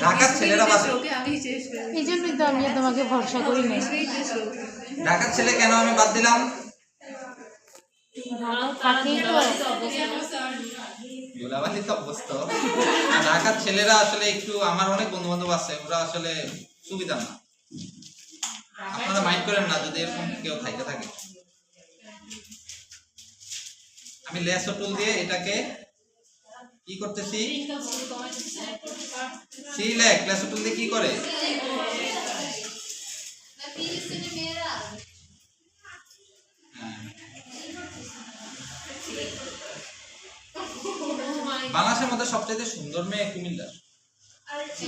ঢাকার ছেলেরা বাসে, এই জন্যই তো আমি তোমাকে ভরসা করি না। ঢাকার ছেলে কেন আমি বাদ দিলাম? ধুলাবালির তো অবস্থা। ঢাকার ছেলেরা আসলে একটু, আমার অনেক বন্ধু বান্ধব আছে, ওরা আসলে সুবিধা না। আপনারা মাইন্ড করেন না যদি এরকম কেউ থাকে। আমি লেস টুল দিয়ে এটাকে কি করতেছি, সিলেক্ট লেস টুল দিয়ে কি করে, বাংলাদেশের মধ্যে সবচেয়ে সুন্দর মেয়ে কুমিল্লার।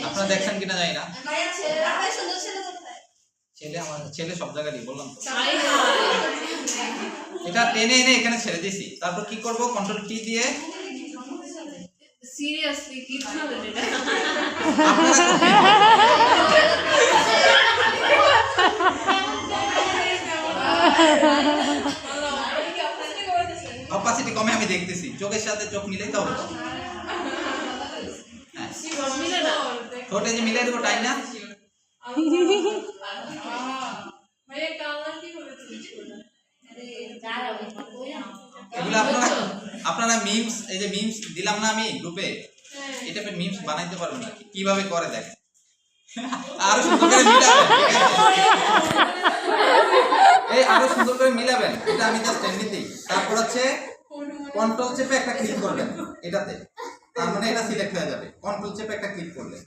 আপনারা দেখছেন কিনা জানি না। ছেলে আমার ছেলে সব জায়গায় বললাম তো। এটা টেনে এনে এখানে ছেড়ে দিয়েছি। তারপর কি করব, কন্ট্রোল কি দিয়ে সিরিয়াসলি কি হবে এটা? অপাসিটি কমে, আমি দেখতেছি চোখের সাথে চোখ মিলাইতে হবে। ছোট যে মিলাই দেবো তাই না। এগুলো আপনারা মিমস, এই যে মিমস দিলাম না আমি গ্রুপে, এটা মিমস বানাইতে পারবেন না, কিভাবে করে দেখেন। আরো সুন্দর করে মিলাবেন, এই আরো সুন্দর করে মিলাবেন। এটা আমি জাস্ট এমনিতেই। তারপর হচ্ছে কন্ট্রোল চেপে একটা ক্লিক করবেন এটাতে, তার মানে এটা সিলেক্ট হয়ে যাবে। কন্ট্রোল চেপে একটা ক্লিক করলে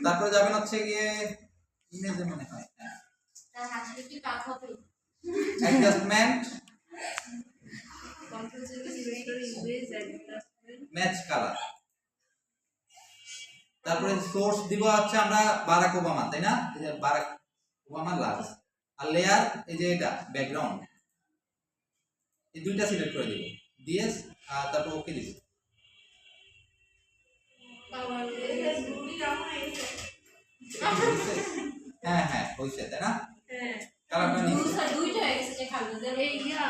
তারপরে যাবেন হচ্ছে গিয়ে ইমেজে, মনে হয় অ্যাডজাস্টমেন্ট, ম্যাচ কালার। তারপরে সোর্স দিব হচ্ছে আমরা বারাক ওবামা, তাই না, এই যে বারাক ওবামা লাস্ট। আর লেয়ার এই যে এটা ব্যাকগ্রাউন্ড, এই দুইটা সিলেক্ট করে দিব দিয়ে তারপর ওকে দিব। হ্যাঁ হ্যাঁ হইছে, তাই না। কালারটা নিচে দুইটা হয়ে গেছে যে খালো এই ইয়া।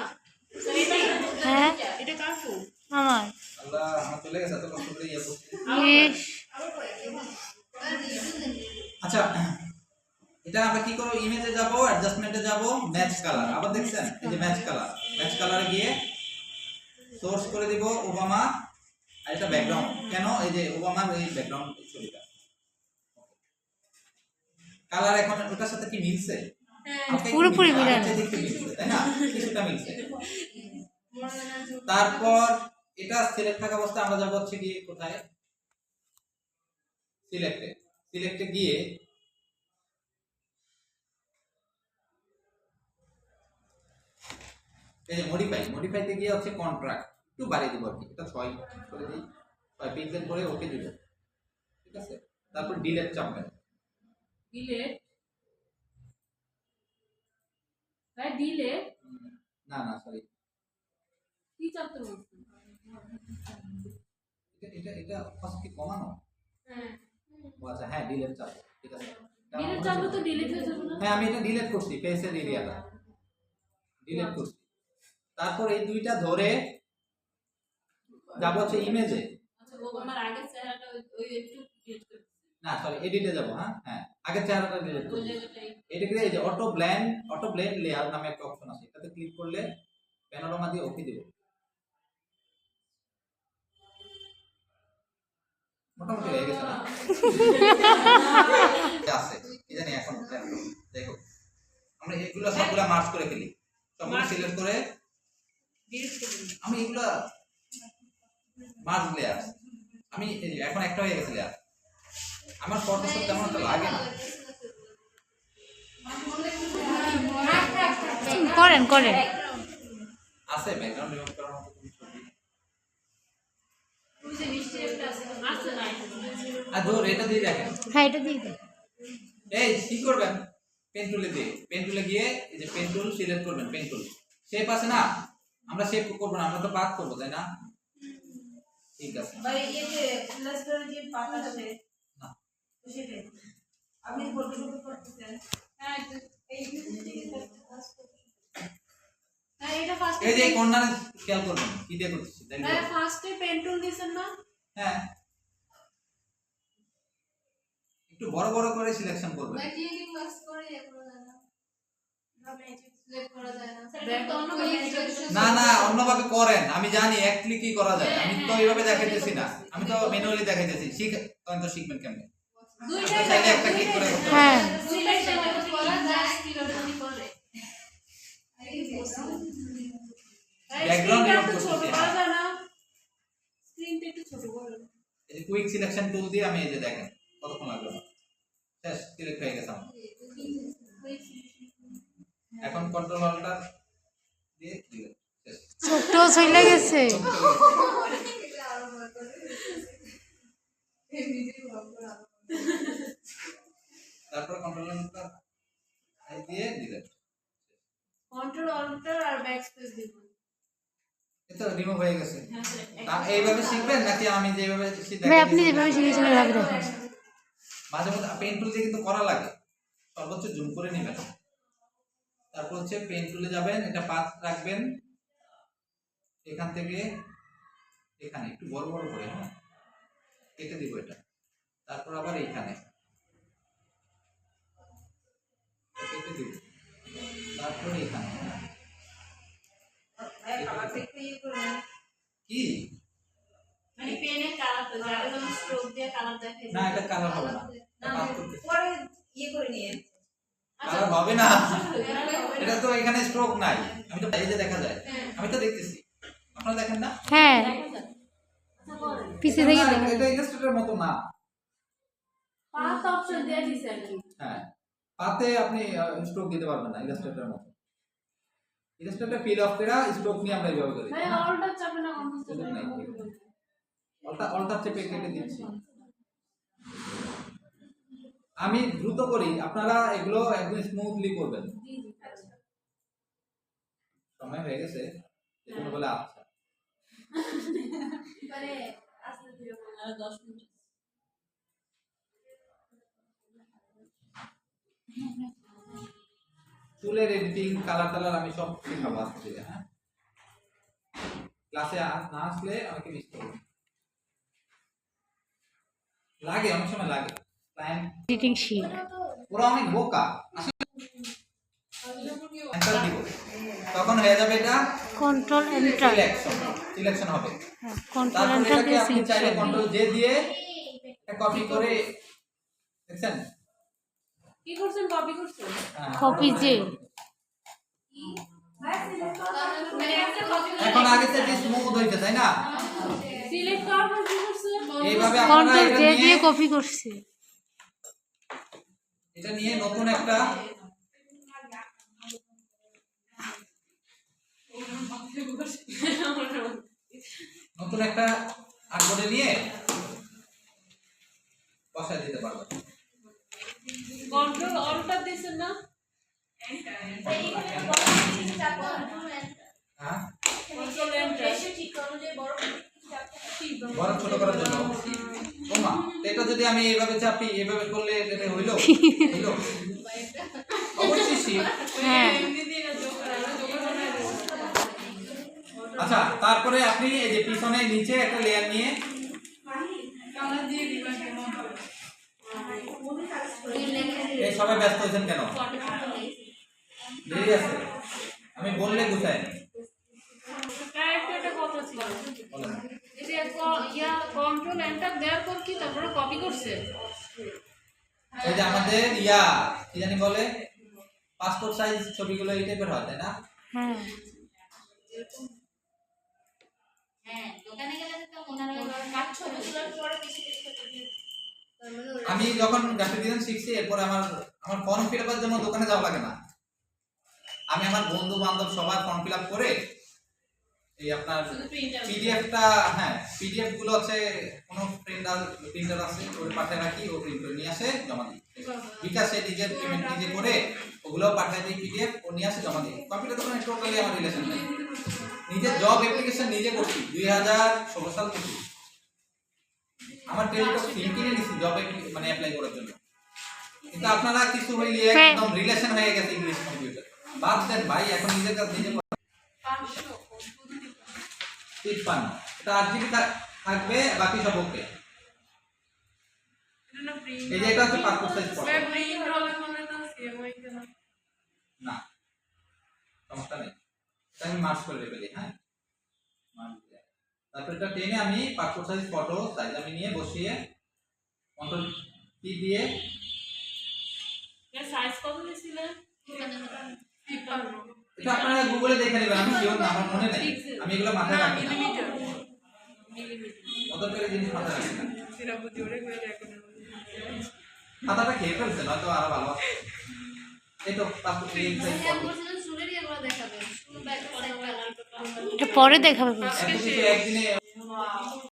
হ্যাঁ এটা কার ফোন? আমার। আল্লাহ, আমার চলে গেছে এত কষ্ট করে ইয়া করতে। আচ্ছা, এটা আমরা কি করব, ইমেজে যাব, অ্যাডজাস্টমেন্টে যাব, ম্যাচ কালার। আবার দেখছেন এই যে ম্যাচ কালার, ম্যাচ কালারে গিয়ে সোর্স করে দিব ওবামা, আর এটা ব্যাকগ্রাউন্ড। কেন, এই যে ওবামার এই ব্যাকগ্রাউন্ড ছবিটা কালার এখন ওটার সাথে কি মিলছে? পুরোপুরি মিলে না, তাই না, কিছুটা মিলছে। তারপর এটা সিলেক্ট থাকা অবস্থায় আমরা যাব হচ্ছে গিয়ে কোথায়, সিলেক্টে গিয়ে এই যে মডিফাইতে গিয়ে হচ্ছে কন্ট্রাক্ট একটু বাড়িয়ে দিব আর কি, এটা 6 করে দিই, 6 পিক্সেল করে ওকে দিব, ঠিক আছে। তারপর ডিলিট চাপবেন, ডিলিট না সরি, কি চাপতে বলছেন? এটা ফার্স্ট কি কমানো? হ্যাঁ আচ্ছা, হ্যাঁ ডিলিট চাপ, ঠিক আছে। ডিলিট চাপলে তো ডিলিট হয়ে যাবে না? হ্যাঁ, আমি এটা ডিলিট করছি, ফেসের এরিয়াটা ডিলিট করছি। তারপর এই দুইটা ধরে যাব হচ্ছে ইমেজে। আচ্ছা, ওবামার আগের চেহারাটা ওই একটু ডিলিট করতে, না সরি, এডিটে যাব। হ্যাঁ আগের চেহারাটা ডিলিট করব। এটা কি, এই যে অটো ব্লেন্ড লেয়ার নামে একটা অপশন আছে, এটাতে ক্লিক করলে প্যানোরামা দিয়ে ওকে দিব। মোটামুটি হয়ে গেছে না? আছে কি জানি এখন, দেখো আমরা এগুলো সবগুলা মার্জ করে ফেলি, সবগুলো সিলেক্ট করে ডিলিট করে দিন। আমি এগুলা মার্জ লেয়ার, আমি এখন একটা হয়ে গেছে লেয়ার। আমার ফটোশপ তেমন একটা লাগে না। করেন আছে ব্যাকগ্রাউন্ড রিমুভ করার মতো কোনো ছবি? ওই যে নিচে একটা আছে, আছে না? আর ধর এটা দিয়ে দেখেন। হ্যাঁ এটা দিয়ে দে। এই কি করবেন, পেন টুলে গিয়ে এই যে পেন টুল সিলেক্ট করবেন, পেন টুল শেপ আছে না, আমরা শেপ করব না, আমরা তো পাথ করব, তাই না? ঠিক আছে ভাই, এই যে প্লাস করে যে পাতা আছে না, সেটা আপনি ফটোশপ করতেছেন। হ্যাঁ, এই হ্যাঁ এটা ফার্স্ট এই যে কর্নারে খেয়াল করবেন কি দিয়ে করতেছি দেখবেন। হ্যাঁ ফার্স্টে পেন টুল দিছেন না হ্যাঁ একটু বড় বড় করে সিলেকশন করবেন। ভাই ক্লিকিং মার্কস করে ইয়ে করা যায় না সিলেক্ট করা যায় না ব্যাক অন্য না না অন্যভাবে করেন, আমি জানি এক ক্লিকই করা যায়, আমি তো এইভাবে দেখাইতেছি না, আমি তো ম্যানুয়ালি দেখাইতেছি। তখন তো শিখবেন কেমনে। দুইটা চাইলে একটা ক্লিক করে করতে পারেন। হ্যাঁ সিলেক্ট করা যায় কিভাবে করে ব্যাকগ্রাউন্ড স্ক্রিনটা রিমুভ তো ছোট করতেছি। করা যায় না স্ক্রিনটা একটু ছোট করে এই যে কুইক সিলেকশন টুল দিয়ে আমি এই যে দেখেন কতক্ষণ লাগলো না, শেষ সিলেক্ট হয়ে গেছে আমার। এখন কন্ট্রোল অল্টার দিয়ে দিলে শেষ। ছোট চলে গেছে। তারপর কন্ট্রোল অল্টার দিয়ে দিলে কন্ট্রোল অল্টার আর ব্যাক স্পেস দিব এটা রিমুভ হয়ে গেছে। এইভাবে শিখবেন নাকি আমি যেভাবে ভাই আপনি যেভাবে শিখেছেন ওইভাবে দেখেন। মাঝে মধ্যে পেন টুল দিয়ে কিন্তু করা লাগে, সর্বোচ্চ জুম করে নেবেন। তারপর হচ্ছে পেন টুলে যাবেন, এটা পাথ রাখবেন এখান থেকে এখানে একটু বড় বড় করে, হ্যাঁ কেটে দিব এটা। তারপর আবার এইখানে কেটে দিব, তারপর এখানে কালার দেখতে ইয়ে করবেন কি মানে পেনের কালার তো যারা যেমন স্ট্রোক দিয়ে কালার দেখায় না এটা কালার হবে না, এটা পাথ করতে পরে ইয়ে করে নিয়ে কালার হবে না, এটা তো এখানে স্ট্রোক নাই। আমি তো এই যে দেখা যায়, আমি তো দেখতেছি, আপনারা দেখেন না? হ্যাঁ পিছে থেকে না, দেখেন। এটা ইলাস্ট্রেটরের মতো না। পাথ অপশন দিয়ে দিছে আর কি হ্যাঁ পাতে আপনি স্ট্রোক দিতে পারবেন না ইলাস্ট্রেটরের মতো। ইলাস্ট্রেটর ফিল অফ করে স্ট্রোক নিয়ে আমরা এইভাবে করি। ভাই অল্টার চাপে না কন্ট্রোল সুযোগ চাপে নাই। না অল্টার চেপে কেটে দিচ্ছি। আমি দ্রুত করি, আপনারা এগুলো একদম স্মুথলি করবেন। সময় হয়ে গেছে এজন্য বলে আচ্ছা। মানে আস্তে ধীরে করে আর 10 মিনিট চুলের এডিটিং কালার টালার আমি সব শেখাবো আজকে থেকে। হ্যাঁ ক্লাসে না আসলে আমাকে মিস করবেন, লাগে অনেক সময় লাগে। ক্লায়েন্ট এডিটিং শিট ওরা অনেক বোকা, অ্যান্সার দিব তখন হয়ে যাবে এটা কন্ট্রোল এন্টার। সিলেকশন হবে। কন্ট্রোল তারপর এন্টার এটাকে দিয়ে আপনি চাইলে সিলেকশন। কন্ট্রোল জে দিয়ে এটা কপি করে দেখছেন। কি করছেন কপি করছেন কপি যে মানে একটা কপি এখন আগে থেকে স্মুথ হইছে তাই না? সিলেক্ট করার পর কি করছেন এইভাবে আপনারা কন্ট্রোল এটা জে দিয়ে নিয়ে কপি করছে। এটা নিয়ে নতুন একটা আর্টবোর্ডে নিয়ে বসায় দিতে পারবেন। কন্ট্রোল অল্টার দিছেন না হ্যাঁ কন্ট্রোল এন্টার বড় ছোট করার জন্য ওমা এটা যদি আমি এইভাবে চাপি এইভাবে করলে এটা হইলো হইলো অবশ্যই শিপ। হ্যাঁ এমনি দিয়ে যোগ করা না যোগ করা না আচ্ছা তারপরে আপনি এই যে পিছনে নিচে একটা লেয়ার নিয়ে কালার দিয়ে দিবেন এই সবাই ব্যস্ত হয়েছেন কেন? দেরি আছে, আমি বললে গুছাই ক্যারেক্টারটা কত ছিল বলেন। এটা ইয়া কন্ট্রোল এন্টার দেওয়ার পর কি তারপরে কপি করছে এই যে আমাদের ইয়া কি জানি বলে পাসপোর্ট সাইজ ছবিগুলো এই টাইপের হয় তাই না? হ্যাঁ হ্যাঁ দোকানে গেলে তো মনে হয় কাট ছবিগুলোর পরে কিছু আমি যখন গ্রাফিক ডিজাইন শিখছি এরপর আমার ফর্ম ফিল আপের জন্য দোকানে যাওয়া লাগে না। আমি আমার বন্ধু বান্ধব সবার ফর্ম ফিল আপ করে এই আপনার পিডিএফটা, হ্যাঁ পিডিএফ গুলো আছে কোনো প্রিন্টার আছে ওই পাঠিয়ে রাখি, ও প্রিন্ট করে নিয়ে আসে জমা দিই। বিকাশে নিজের পেমেন্ট নিজে করে ওগুলো পাঠিয়ে দিই পিডিএফ, ও নিয়ে আসে জমা দিই। কম্পিউটার দোকানে টোটালি আমার রিলেশন নেই। নিজের জব অ্যাপ্লিকেশন নিজে করছি 2016 সাল থেকে। আমার টেলিটক সিম কিনে নিছি জব মানে অ্যাপ্লাই করার জন্য। কিন্তু আপনারা কিছু হইলে একদম রিলেশন হয়ে গেছে ইংলিশ কম্পিউটার বাদ দেন ভাই, এখন নিজের কাজ নিজে করেন। 53 এটা 8 জিবি থাকবে, বাকি সব ওকে। এই যে এটা হচ্ছে পাসপোর্ট সাইজ ফটো। না সমস্যা নেই, এটা আমি মার্ক করে রেখে দিই। হ্যাঁ, মার্ক দিয়ে তারপর এটা টেনে আমি পাসপোর্ট সাইজ ফটো সাইজ আমি নিয়ে বসিয়ে কন্ট্রোল কি দিয়ে সাইজ কত দিছিলে? এটা আপনারা গুগলে দেখে নেবেন, আমি শিওর না, আমার মনে নেই, আমি এগুলো মাথায় রাখি না, কত করে জিনিস মাথায় রাখি না। খাতাটা খেয়ে ফেলছে, নয়তো আরো ভালো হতো। এই তো পাসপোর্ট সাইজ ফটো চুলেরই এগুলো দেখাবে, চুল ব্যাক করে এটা পরে দেখাবে বলছে। একদিনে